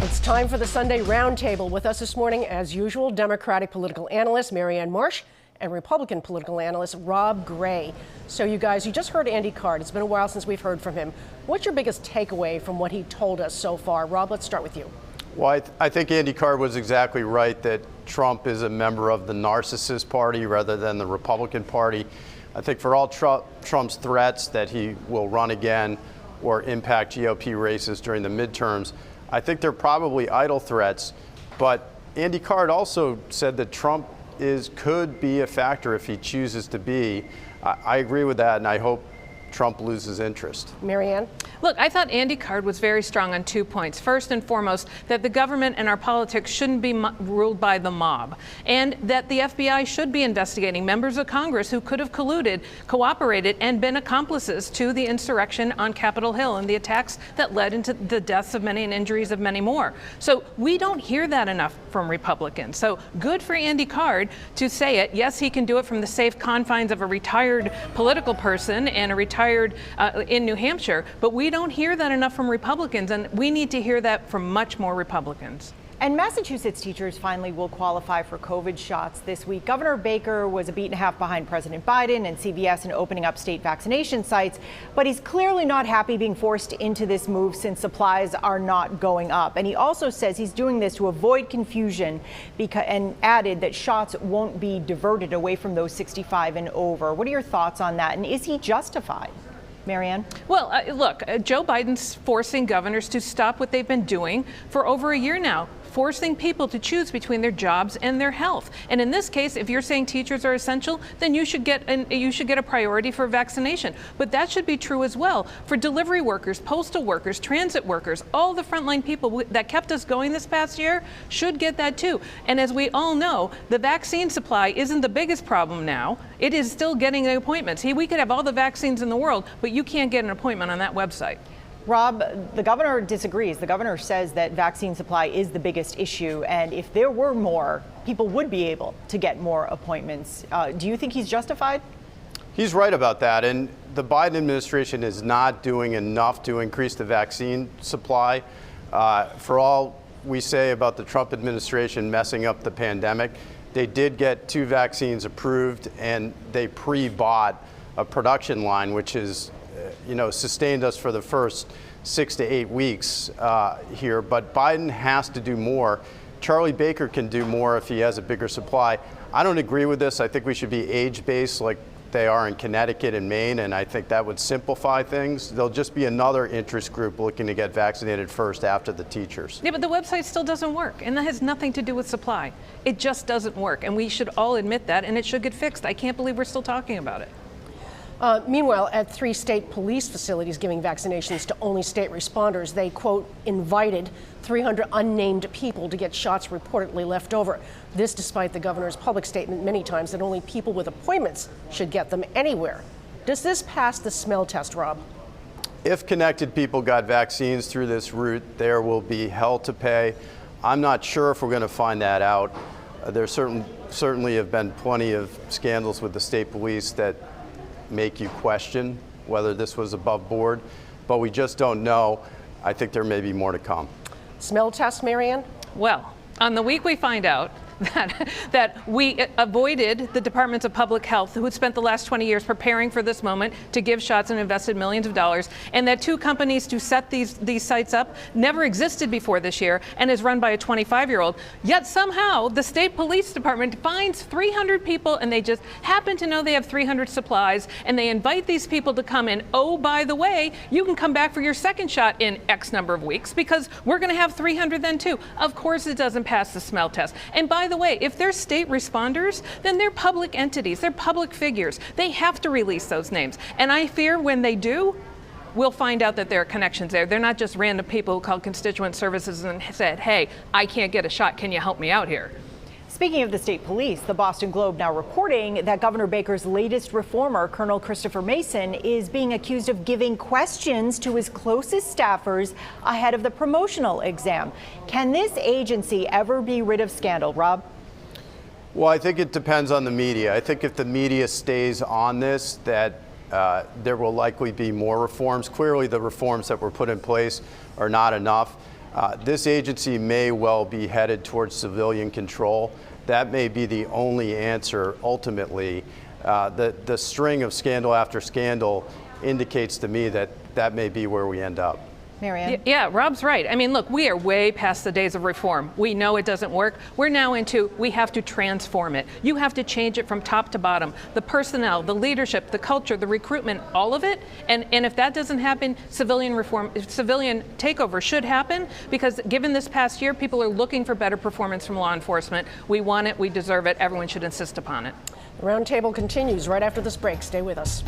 It's time for the Sunday Roundtable. With us this morning, as usual, Democratic political analyst Marianne Marsh and Republican political analyst Rob Gray. So you guys, you just heard Andy Card. It's been a while since we've heard from him. What's your biggest takeaway from what he told us so far? Rob, let's start with you. Well, I think Andy Card was exactly right that Trump is a member of the narcissist party rather than the Republican Party. I think for all Trump's threats that he will run again or impact GOP races during the midterms, I think they're probably idle threats. But Andy Card also said that Trump could be a factor if he chooses to be. I agree with that, and I hope Trump loses interest. Marianne? Look, I thought Andy Card was very strong on 2 points. First and foremost, that the government and our politics shouldn't be ruled by the mob, and that the FBI should be investigating members of Congress who could have colluded, cooperated, and been accomplices to the insurrection on Capitol Hill and the attacks that led into the deaths of many and injuries of many more. So we don't hear that enough from Republicans. So good for Andy Card to say it. Yes, he can do it from the safe confines of a retired political person and a retired in New Hampshire, but we don't hear that enough from Republicans, and we need to hear that from much more Republicans. And Massachusetts teachers finally will qualify for COVID shots this week. Governor Baker was a beat and a half behind President Biden and CVS in opening up state vaccination sites, but he's clearly not happy being forced into this move since supplies are not going up. And he also says he's doing this to avoid confusion and added that shots won't be diverted away from those 65 and over. What are your thoughts on that? And is he justified? Marianne? Well, look, Joe Biden's forcing governors to stop what they've been doing for over a year now, forcing people to choose between their jobs and their health. And in this case, if you're saying teachers are essential, then you should get a priority for vaccination. But that should be true as well for delivery workers, postal workers, transit workers. All the frontline people that kept us going this past year should get that too. And as we all know, the vaccine supply isn't the biggest problem now. It is still getting the appointments. We could have all the vaccines in the world, but you can't get an appointment on that website. Rob, the governor disagrees. The governor says that vaccine supply is the biggest issue, and if there were more, people would be able to get more appointments. Do you think he's justified? He's right about that, and the Biden administration is not doing enough to increase the vaccine supply. For all we say about the Trump administration messing up the pandemic, they did get 2 vaccines approved, and they pre-bought a production line, which is sustained us for the first 6 to 8 weeks here. But Biden has to do more. Charlie Baker can do more if he has a bigger supply. I don't agree with this. I think we should be age-based like they are in Connecticut and Maine, and I think that would simplify things. There'll just be another interest group looking to get vaccinated first after the teachers. Yeah, but the website still doesn't work, and that has nothing to do with supply. It just doesn't work, and we should all admit that, and it should get fixed. I can't believe we're still talking about it. Meanwhile, at 3 state police facilities giving vaccinations to only state responders, they, quote, invited 300 unnamed people to get shots reportedly left over. This despite the governor's public statement many times that only people with appointments should get them anywhere. Does this pass the smell test, Rob? If connected people got vaccines through this route, there will be hell to pay. I'm not sure if we're going to find that out. There certainly have been plenty of scandals with the state police that make you question whether this was above board, but we just don't know. I think there may be more to come. Smell test, Marianne? Well, on the week we find out that we avoided the Departments of Public Health, who had spent the last 20 years preparing for this moment to give shots and invested millions of dollars, and that 2 companies to set these sites up never existed before this year and is run by a 25-year-old. Yet somehow the state police department finds 300 people, and they just happen to know they have 300 supplies, and they invite these people to come in. Oh, by the way, you can come back for your second shot in X number of weeks because we're going to have 300 then too. Of course it doesn't pass the smell test. And by the way, if they're state responders, then they're public entities, they're public figures. They have to release those names. And I fear when they do, we'll find out that there are connections there. They're not just random people who called constituent services and said, hey, I can't get a shot, can you help me out here? Speaking of the state police, the Boston Globe now reporting that Governor Baker's latest reformer, Colonel Christopher Mason, is being accused of giving questions to his closest staffers ahead of the promotional exam. Can this agency ever be rid of scandal, Rob? Well, I think it depends on the media. I think if the media stays on this, that there will likely be more reforms. Clearly, the reforms that were put in place are not enough. This agency may well be headed towards civilian control. That may be the only answer ultimately. The string of scandal after scandal indicates to me that that may be where we end up. Marianne? Yeah, Rob's right. I mean, look, we are way past the days of reform. We know it doesn't work. We're now into, we have to transform it. You have to change it from top to bottom. The personnel, the leadership, the culture, the recruitment, all of it. And if that doesn't happen, civilian reform, civilian takeover should happen, because given this past year, people are looking for better performance from law enforcement. We want it, we deserve it, everyone should insist upon it. The roundtable continues right after this break. Stay with us.